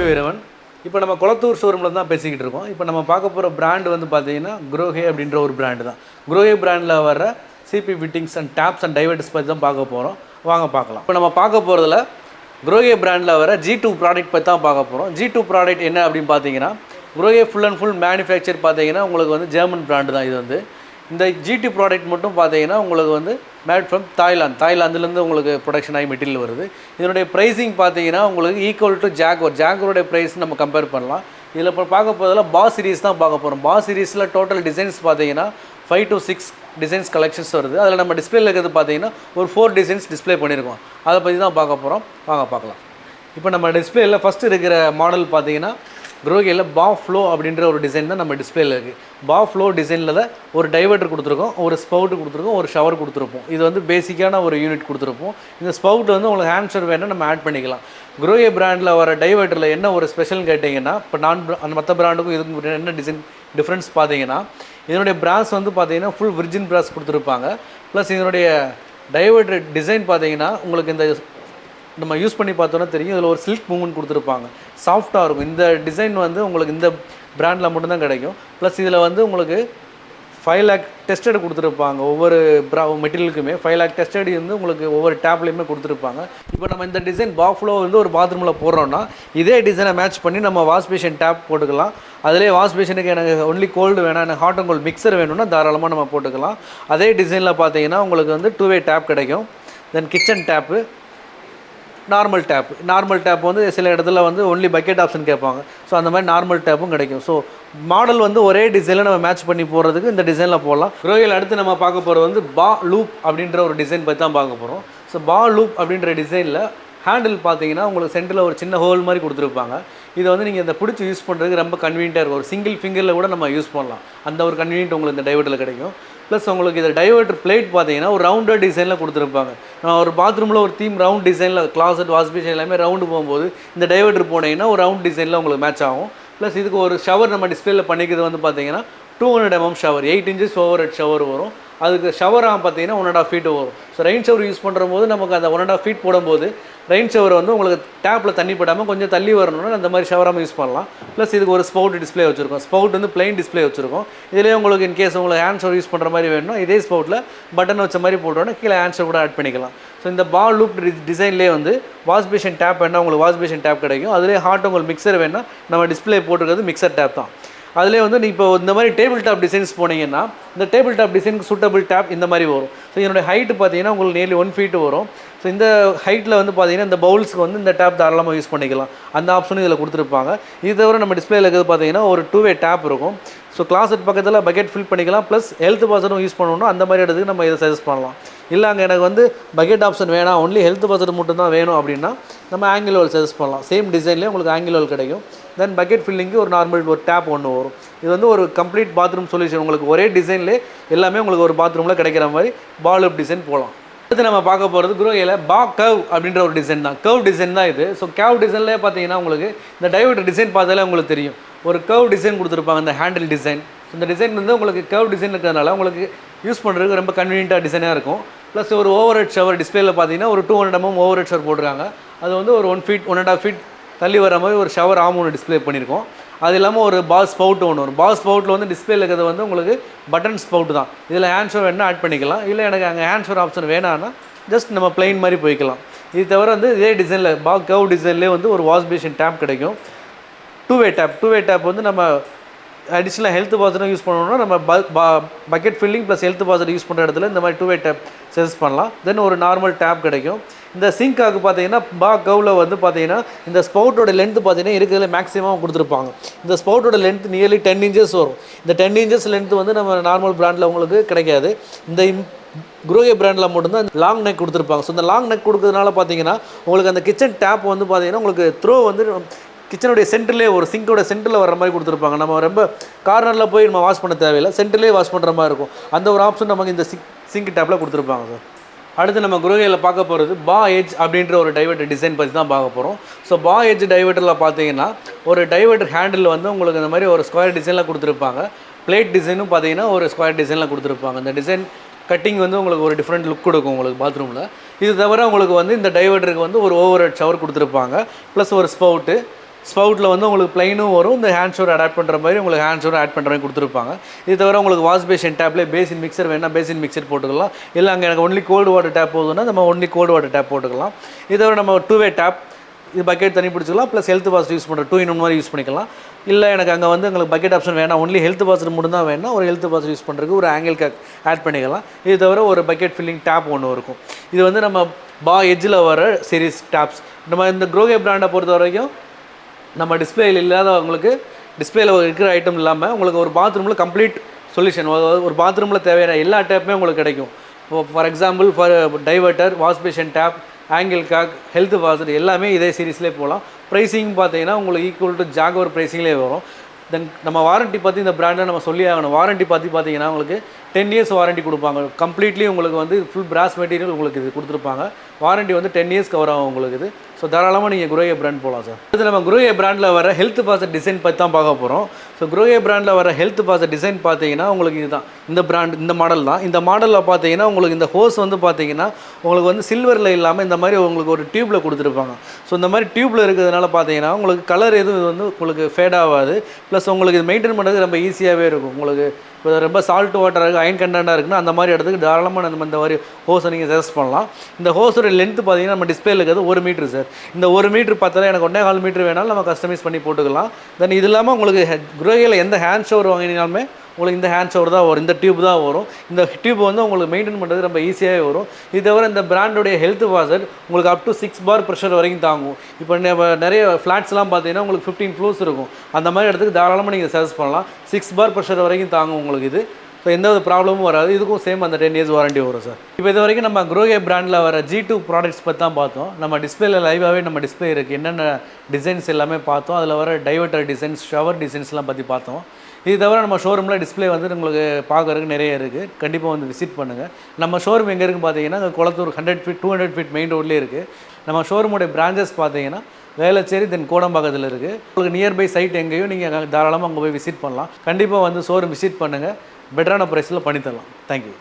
வீரவன். இப்போ நம்ம கொளத்தூர் ஷோரூமில் தான் பேசிக்கிட்டு இருக்கோம். இப்போ நம்ம பார்க்க போகிற பிராண்டு வந்து பார்த்தீங்கன்னா குரோஹே அப்படின்ற ஒரு பிராண்டு தான். குரோஹே பிராண்டில் வர CP fittings and taps and diverters பற்றி தான் பார்க்க போகிறோம். வாங்க பார்க்கலாம். இப்போ நம்ம பார்க்க போகிறதுல குரோஹே பிராண்டில் வர G2 ப்ராடக்ட் பற்றி தான் பார்க்க போகிறோம். G2 ப்ராடக்ட் என்ன அப்படின்னு பார்த்தீங்கன்னா, குரோஹே ஃபுல் அண்ட் ஃபுல் மேனுஃபேக்சர் பார்த்தீங்கன்னா உங்களுக்கு வந்து ஜெர்மன் பிராண்டு தான். இது வந்து இந்த G2 ப்ராடக்ட் மட்டும் பார்த்தீங்கன்னா உங்களுக்கு வந்து மேட் ஃப்ரம் தாய்லாந்துலேருந்து உங்களுக்கு ப்ரொடக்ஷன் ஆகி மெட்டீரியல் வருது. இதனுடைய ப்ரைஸிங் பார்த்தீங்கன்னா உங்களுக்கு ஈக்குவல் டு ஜாகுவருடைய ப்ரைஸ் நம்ம கம்பேர் பண்ணலாம். இதில் இப்போ பார்க்க போதில் பாஸ் சீரிஸ் தான் பார்க்க போகிறோம். பாஸ் சீரிஸில் டோட்டல் டிசைன்ஸ் பார்த்தீங்கன்னா 5 to 6 டிசைன்ஸ் கலெக்ஷன்ஸ் வருது. அதில் நம்ம டிஸ்பிளேல இருக்கிறது பார்த்தீங்கன்னா ஒரு 4 டிசைன்ஸ் டிஸ்பிளே பண்ணியிருக்கோம். அதை பற்றி தான் பார்க்க போகிறோம். வாங்க பார்க்கலாம். இப்போ நம்ம டிஸ்பிளேயில் ஃபஸ்ட்டு இருக்கிற மாடல் பார்த்தீங்கன்னா குரோஹேல பா ஃப்ளோ அப்படின்ற ஒரு டிசைன் தான் நம்ம டிஸ்பிளேல இருக்குது. பா ஃப்ளோ டிசைனில் ஒரு டைவர்ட்டர் கொடுத்துருக்கோம், ஒரு ஸ்பவுட்டு கொடுத்துருக்கோம், ஒரு ஷவர் கொடுத்துருப்போம். இது வந்து பேசிக்கான ஒரு யூனிட் கொடுத்துருப்போம். இந்த ஸ்பவுட் வந்து உங்களுக்கு ஹேண்ட்ஷர் வேணும் நம்ம ஆட் பண்ணிக்கலாம். குரோஹே பிராண்டில் வர டைவர்ட்டரில் என்ன ஒரு ஸ்பெஷல்னு கேட்டிங்கன்னா, இப்போ அந்த மற்ற பிராண்டுக்கும் இதுக்கு என்ன டிசைன் டிஃப்ரென்ஸ் பார்த்தீங்கன்னா, இதனுடைய பிராஸ் வந்து பார்த்தீங்கன்னா ஃபுல் விர்ஜின் பிராஸ் கொடுத்துருப்பாங்க. ப்ளஸ் இதனுடைய டைவர்ட்டர் டிசைன் பார்த்தீங்கன்னா உங்களுக்கு இந்த நம்ம யூஸ் பண்ணி பார்த்தோன்னா தெரியும், இதில் ஒரு சில்க் மூவ்மெண்ட் கொடுத்துருப்பாங்க. சாஃப்டாக இருக்கும். இந்த டிசைன் வந்து உங்களுக்கு இந்த பிராண்டில் மட்டும்தான் கிடைக்கும். ப்ளஸ் இதில் வந்து உங்களுக்கு 5 lakh டெஸ்டட் கொடுத்துருப்பாங்க. ஒவ்வொரு மெட்டீரியலுக்குமே 5 lakh டெஸ்டட் வந்து உங்களுக்கு ஒவ்வொரு டேப்லேயுமே கொடுத்துருப்பாங்க. இப்போ நம்ம இந்த டிசைன் பாஃப்ளோ வந்து ஒரு பாத்ரூமில் போடுறோன்னா இதே டிசைனை மேட்ச் பண்ணி நம்ம வாஷ் பேஷன் டேப் போட்டுக்கலாம். அதிலே வாஷ் பேஷனுக்கு எனக்கு ஒன்லி கோல்டு வேணாம், எனக்கு ஹாட் அண்ட் கோல்டு மிக்சர் வேணும்னா தாராளமாக நம்ம போட்டுக்கலாம். அதே டிசைனில் பார்த்தீங்கன்னா உங்களுக்கு வந்து 2-way டேப் கிடைக்கும். தென் கிச்சன் டேப்பு, நார்மல் டேப் வந்து சில இடத்துல வந்து ஒன்லி பக்கெட் ஆப்ஷன் கேட்பாங்க. ஸோ அந்த மாதிரி நார்மல் டேப்பும் கிடைக்கும். ஸோ மாடல் வந்து ஒரே டிசைனில் நம்ம மேட்ச் பண்ணி போகிறதுக்கு இந்த டிசைனில் போடலாம். குரோஹேல அடுத்து நம்ம பார்க்க போகிறது வந்து பா லூப் அப்படின்ற ஒரு டிசைன் பற்றி தான் பார்க்க போகிறோம். ஸோ பா லூப் அப்படின்ற டிசைனில் ஹேண்டில் பார்த்தீங்கன்னா உங்களுக்கு சென்டரில் ஒரு சின்ன ஹோல் மாதிரி கொடுத்துருப்பாங்க. இதை வந்து நீங்கள் இந்த பிடிச்சி யூஸ் பண்ணுறதுக்கு ரொம்ப கன்வீனியண்ட்டாக இருக்கும். ஒரு சிங்கிள் ஃபிங்கரில் கூட நம்ம யூஸ் பண்ணலாம். அந்த ஒரு கன்வீனியன்ட் உங்களுக்கு இந்த டைவர்ட்டில் கிடைக்கும். ப்ளஸ் உங்களுக்கு இதில் டைவர்ட்டர் பிளேட் பார்த்தீங்கன்னா ஒரு ரவுண்டட் டிசைனில் கொடுத்துருப்பாங்க. ஒரு பாத்ரூமில் ஒரு தீம் ரவுண்ட் டிசைனில் கிளாசட் வாஷ் பேஷன் எல்லாமே ரவுண்டு போகும்போது இந்த டைவர்ட்டர் போனீங்கன்னா ஒரு ரவுண்ட் டிசைனில் உங்களுக்கு மேட்ச் ஆகும். ப்ளஸ் இதுக்கு ஒரு ஷவர் நம்ம டிஸ்பிளேல பண்ணிக்கிறது வந்து பார்த்தீங்கன்னா 200 mm shower, 8 inches over head shower வரும். அதுக்கு ஷவராக பார்த்தீங்கன்னா 1.5 feet வரும். ஸோ ரெயின் ஷவர் யூஸ் பண்ணுற போது நமக்கு அந்த 1.5 feet போடும்போது ரெயின் ஷவர் வந்து உங்களுக்கு டேப்பில் தண்ணி படாமல் கொஞ்சம் தள்ளி வரணும்னா அந்த மாதிரி ஷவராக யூஸ் பண்ணலாம். ப்ளஸ் இதுக்கு ஒரு ஸ்பவுட் டிஸ்பிளே வச்சுருக்கோம். ஸ்பவுட் வந்து பிளைன் டிஸ்பிளே வச்சுருக்கோம். இதிலே உங்களுக்கு இன்கேஸ் உங்களுக்கு ஹேண்ட் ஷவர் யூஸ் பண்ணுற மாதிரி வேணும்னா இதே ஸ்பவுட்டில் பட்டன் வச்ச மாதிரி போட்டோன்னா கீழே ஹேண்ட் ஷவர் கூட ஆட் பண்ணிக்கலாம். ஸோ இந்த பால் லூப் டிசைன்லேயே வந்து வாஷ் பேஷன் டேப் வேணால் உங்களுக்கு வாஷ் பேஷன் டேப் கிடைக்கும். அதிலே ஹாட் உங்களுக்கு மிக்சர் வேணால் நம்ம டிஸ்பிளே போட்டுருக்கிறது மிக்சர் டேப் தான். அதிலே வந்து இப்போ இந்த மாதிரி டேபிள் டாப் டிசைன்ஸ் போனீங்கன்னா இந்த டேபிள் டாப் டிசைனுக்கு சூட்டபிள் டேப் இந்த மாதிரி வரும். ஸோ என்னுடைய ஹைட்டு பார்த்தீங்கன்னா உங்களுக்கு நியர்லி 1 feet வரும். ஸோ இந்த ஹைட்டில் வந்து பார்த்தீங்கன்னா இந்த பவுல்ஸ்க்கு வந்து இந்த டேப் தாராளமாக யூஸ் பண்ணிக்கலாம். அந்த ஆப்ஷனும் இதில் கொடுத்துருப்பாங்க. இது தவிர நம்ம டிஸ்பிளேல இருக்கிறது பார்த்தீங்கன்னா ஒரு 2-way டேப் இருக்கும். ஸோ கிளாசட் பக்கத்தில் பக்கெட் ஃபில் பண்ணிக்கலாம். ப்ளஸ் ஹெல்த் பாசரும் யூஸ் பண்ணணும். அந்த மாதிரி இடத்துக்கு நம்ம இதை சஜஸ்ட் பண்ணலாம். இல்லை அங்கே எனக்கு வந்து பக்கெட் ஆப்ஷன் வேணாம், ஒன்லி ஹெல்த் பாசர் மட்டும் தான் வேணும் அப்படின்னா நம்ம ஆங்கிள் ஹோல் சஜஸ்ட் பண்ணலாம். சேம் டிசைன்லேயே உங்களுக்கு ஆங்கிள் ஹோல் கிடைக்கும். தென் பக்கெட் ஃபில்லிங்கு ஒரு நார்மல் ஒரு டேப் ஒன்று வரும். இது வந்து ஒரு கம்ப்ளீட் பாத்ரூம் சொல்யூஷன். உங்களுக்கு ஒரே டிசைன்லேயே எல்லாமே உங்களுக்கு ஒரு பாத்ரூமில் கிடைக்கிற மாதிரி பால் டிசைன் போகலாம். அடுத்து நம்ம பார்க்க போகிறது குரோஹேல பா கர்வ் அப்படின்ற ஒரு டிசைன் தான். கர்வ் டிசைன் தான் இது. ஸோ கர்வ் டிசைன்லேயே பார்த்தீங்கன்னா உங்களுக்கு இந்த டைவர்ட்டர் டிசைன் பார்த்தாலே உங்களுக்கு தெரியும். ஒரு கர்வ் டிசைன் கொடுத்துருப்பாங்க இந்த ஹேண்டில் டிசைன். இந்த டிசைன் வந்து உங்களுக்கு கர்வ் டிசைன் இருக்கிறதுனால உங்களுக்கு யூஸ் பண்ணுறதுக்கு ரொம்ப கன்வீனியண்ட்டாக டிசைனாக இருக்கும். ப்ளஸ் ஒரு ஓவர் ஹெட் ஷவர் டிஸ்பிளேல பார்த்தீங்கன்னா ஒரு 200 mm ஓவர் ஹெட் ஷவர் போட்டிருக்காங்க. அது வந்து ஒரு 1 feet 1.5 feet தள்ளி வர மாதிரி ஒரு ஷவர் ஆம் ஒன்று டிஸ்பிளே பண்ணியிருக்கோம். அது இல்லாமல் ஒரு பால் ஸ்பவுட் ஒன்று வரும். பால் ஸ்பவுட்டில் வந்து டிஸ்பிளேல இருக்கிறது வந்து உங்களுக்கு பட்டன் ஸ்பவுட் தான். இதில் ஹேண்ட் ஷவர் வேணால் ஆட் பண்ணிக்கலாம். இல்லை எனக்கு அங்கே ஹேண்ட் ஷவர் ஆப்ஷன் வேணான்னா ஜஸ்ட் நம்ம பிளைன் மாதிரி போய்க்கலாம். இது தவிர வந்து இதே டிசைனில் கர்வ் டிசைன்லேயே வந்து ஒரு வாஷ் பேஷன் டேப் கிடைக்கும். 2-way டேப் வந்து நம்ம அடிஷ்னலாக ஹெல்த் பாசரும் யூஸ் பண்ணணும்னா நம்ம bucket filling plus health pastor use பண்ணுற இடத்துல இந்த மாதிரி 2-way டேப் சஜஸ்ட் பண்ணலாம். தென் ஒரு நார்மல் டேப் கிடைக்கும். இந்த சிங்காக்கு பார்த்தீங்கன்னா கர்வில் வந்து பார்த்தீங்கன்னா இந்த ஸ்பவுட்டோட லென்த்து பார்த்தீங்கன்னா இருக்கிறதுல மேக்ஸிமம் கொடுத்துருப்பாங்க. இந்த ஸ்பவுட்டோட லென்த் நியர்லி 10 inches வரும். இந்த 10 inches லென்த்து வந்து நம்ம நார்மல் பிராண்டில் உங்களுக்கு கிடைக்காது. இந்த குரோஹே பிராண்டில் மட்டும்தான் லாங் நெக் கொடுத்துருப்பாங்க. ஸோ இந்த லாங் நெக் கொடுக்கறதுனால பார்த்தீங்கன்னா உங்களுக்கு அந்த கிச்சன் டேப் வந்து பார்த்தீங்கன்னா உங்களுக்கு த்ரோ வந்து கிச்சனுடைய சென்டர்லேயே ஒரு சிங்கோட சென்டரில் வர மாதிரி கொடுத்துருப்பாங்க. நம்ம ரொம்ப கார்னரில் போய் நம்ம வாஷ் பண்ண தேவையில்லை, சென்டர்லேயே வாஷ் பண்ணுற மாதிரி இருக்கும். அந்த ஒரு ஆப்ஷன் நமக்கு இந்த சிங்க் டேப்பில் கொடுத்துருப்பாங்க சார். அடுத்து நம்ம குரோஹேல பார்க்க போகிறது பா எட்ஜ் அப்படின்ற ஒரு டைவர்ட்டர் டிசைன் பற்றி தான் பார்க்க போகிறோம். ஸோ பா எட்ஜ் டைவர்ட்டரில் பார்த்தீங்கன்னா ஒரு டைவர்ட்டர் ஹேண்டில் வந்து உங்களுக்கு இந்த மாதிரி ஒரு ஸ்கொயர் டிசைனில் கொடுத்துருப்பாங்க. பிளேட் டிசைனும் பார்த்தீங்கன்னா ஒரு ஸ்கொயர் டிசைனில் கொடுத்துருப்பாங்க. இந்த டிசைன் கட்டிங் வந்து உங்களுக்கு ஒரு டிஃப்ரெண்ட் லுக் கொடுக்கும் உங்களுக்கு பாத்ரூமில். இது தவிர உங்களுக்கு வந்து இந்த டைவர்ட்டருக்கு வந்து ஒரு ஓவர் ஹெட் ஷவர் கொடுத்துருப்பாங்க. ப்ளஸ் ஒரு ஸ்பவுட்டு ஸ்பவுட்டில் வந்து உங்களுக்கு ப்ளைனும் வரும், இந்த ஹேண்ட் ஷவர் அடாப்ட் பண்ணுற மாதிரி உங்களுக்கு ஹேண்ட் ஷவர் ஆட் பண்ணுற மாதிரி கொடுத்துருப்பாங்க. இது தவிர உங்களுக்கு வாஷ் பேஷன் டேப்லேயே பேசின் மிக்சர் வேணால் பேசின் மிக்சர் போட்டுக்கலாம். இல்லை அங்கே எனக்கு ஒன்லி கோல்டு வாட்டர் டேப் போதுன்னா நம்ம ஒன்லி கோல்டு வாட்டர் டேப் போட்டுக்கலாம். இது தவிர நம்ம 2-வே டேப், இது பக்கெட் தண்ணி பிடிச்சிக்கலாம், ப்ளஸ் ஹெல்த் வாஷ் யூஸ் பண்ணுற 2-in-1 மாதிரி யூஸ் பண்ணிக்கலாம். இல்லை எனக்கு அங்கே வந்து உங்களுக்கு பக்கெட் ஆப்ஷன் வேணாம், ஒன்லி ஹெல்த் வாஷர் மட்டும் தான் வேணால் ஒரு ஹெல்த் வாஷர் யூஸ் பண்ணுறதுக்கு ஒரு ஆங்கிள் கேக் ஆட் பண்ணிக்கலாம். இது தவிர ஒரு பக்கெட் ஃபில்லிங் டேப் ஒன்று இருக்கும். இது வந்து நம்ம எட்ஜில் வர சீரிஸ் டேப்ஸ். நம்ம இந்த குரோகே பிராண்டை பொறுத்த வரைக்கும் நம்ம டிஸ்பிளேயில் இல்லாதவங்களுக்கு டிஸ்பிளேயில் இருக்கிற ஐட்டம் இல்லாமல் உங்களுக்கு ஒரு பாத்ரூமில் கம்ப்ளீட் சொல்யூஷன், ஒரு பாத்ரூமில் தேவையான எல்லா டேப்புமே உங்களுக்கு கிடைக்கும். For example diverter, wash basin tap, angle cock, health washer எல்லாமே இதே சீரீஸ்லேயே போகலாம். ப்ரைஸிங் பார்த்தீங்கன்னா உங்களுக்கு ஈக்குவல் டு ஜாகவர் ப்ரைஸிங்லேயே வரும். தென் நம்ம வாரண்ட்டி பற்றி இந்த பிராண்டை நம்ம சொல்லி ஆகணும். வாரண்ட்டி பற்றி பார்த்தீங்கன்னா உங்களுக்கு 10 years வாரண்ட்டி கொடுப்பாங்க. கம்ப்ளீட்லி உங்களுக்கு வந்து ஃபுல் பிராஸ் மெட்டீரியல் உங்களுக்கு இது கொடுத்துருப்பாங்க. வாரண்ட்டி வந்து 10 years கவர் ஆகும் உங்களுக்கு இது. ஸோ தாராளமாக நீங்கள் குரோயே பிராண்ட் போகலாம் சார். இது நம்ம குரோயே பிராண்டில் வர ஹெல்த் பாஸர் டிசைன் பற்றி தான் பார்க்க போகிறோம். ஸோ குரோயே பிராண்டில் வர ஹெல்த் பாஸர் டிசைன் பார்த்தீங்கன்னா உங்களுக்கு இதுதான், இந்த பிராண்ட் இந்த மாடல் தான். இந்த மாடலில் பார்த்தீங்கன்னா உங்களுக்கு இந்த ஹோஸ் வந்து பார்த்தீங்கன்னா உங்களுக்கு வந்து சில்வரில் இல்லாமல் இந்த மாதிரி உங்களுக்கு ஒரு டியூப்பில் கொடுத்துருப்பாங்க. ஸோ இந்த மாதிரி டியூப்பில் இருக்கிறதுனால பார்த்தீங்கன்னா உங்களுக்கு கலர் எதுவும் வந்து உங்களுக்கு ஃபேட் ஆகாது. ப்ளஸ் உங்களுக்கு இது மெயின்டைன் பண்ணுறது ரொம்ப ஈஸியாகவே இருக்கும். உங்களுக்கு இப்போ ரொம்ப சால்ட் வாட்டராக இருக்குது, அயன் கண்டென்ட்டாக இருக்குன்னா அந்த மாதிரி இடத்துக்கு தாராளமாக நம்ம இந்த மாதிரி ஹோஸை நீங்கள் சஜஸ்ட் பண்ணலாம். இந்த ஹோஸோட லென்த்து பார்த்தீங்கன்னா நம்ம டிஸ்பிளேல இருக்கிறது 1 மீட்டர் சார். இந்த 1 மீட்டர் பார்த்தா எனக்கு 1.25 மீட்டர் வேணாலும் நம்ம கஸ்டமைஸ் பண்ணி போட்டுக்கலாம். தென் இது இல்லாமல் உங்களுக்கு குரோயில் எந்த ஹேண்ட் ஷவர் வாங்கினாலுமே உங்களுக்கு இந்த ஹேண்ட் ஷவர் தான் வரும், இந்த டியூப் தான் வரும். இந்த டியூப் வந்து உங்களுக்கு மெயின்டைன் பண்ணுறது ரொம்ப ஈஸியாகவே வரும். இது தவிர இந்த பிராண்டோடைய ஹெல்த் வாஷர் உங்களுக்கு அப் டு 6 bar ப்ரெஷர் வரைக்கும் தாங்கும். இப்போ நிறைய ஃப்ளாட்ஸ்லாம் பார்த்தீங்கன்னா உங்களுக்கு 15 floors இருக்கும். அந்த மாதிரி இடத்துக்கு தாராளமாக நீங்கள் சஜஸ்ட் பண்ணலாம். 6 bar ப்ரெஷர் வரைக்கும் தாங்கும் உங்களுக்கு இது. ஸோ எந்த ஒரு ப்ராப்ளமும் வராது. இதுக்கும் சேம் அந்த 10 years வாரண்ட்டி வரும் சார். இப்போ இது வரைக்கும் நம்ம குரோயே பிராண்டில் வர G2 ப்ராடக்ட்ஸ் பற்றி தான் பார்த்தோம். நம்ம டிஸ்பிளேல லைவாகவே நம்ம டிஸ்பிளே இருக்குது, என்னென்ன டிசைன்ஸ் எல்லாமே பார்த்தோம். அதில் வர டைவர்ட்டர் டிசைன்ஸ், ஷவர் டிசைன்ஸ்லாம் பற்றி பார்த்தோம். இது தவிர நம்ம ஷோரூமில் டிஸ்பிளே வந்து உங்களுக்கு பார்க்குறதுக்கு நிறைய இருக்குது. கண்டிப்பாக வந்து விசிட் பண்ணுங்கள். நம்ம ஷோரூம் எங்கே இருக்குன்னு பார்த்தீங்கன்னா குளத்தூர் 100 feet 200 feet மெயின் ரோட்லேயே இருக்குது. நம்ம ஷோரூமோடைய பிரான்ச்சஸ் பார்த்தீங்கன்னா வேளச்சேரி தென் கோடம்பாக்கத்தில் இருக்குது. உங்களுக்கு நியர்பை சைட் எங்கேயும் நீங்கள் தாராளமாக அங்கே போய் விசிட் பண்ணலாம். கண்டிப்பாக வந்து ஷோரூம் விசிட் பண்ணுங்கள். பெட்டரான ப்ரைஸில் பண்ணித்தரலாம். தேங்க்யூ.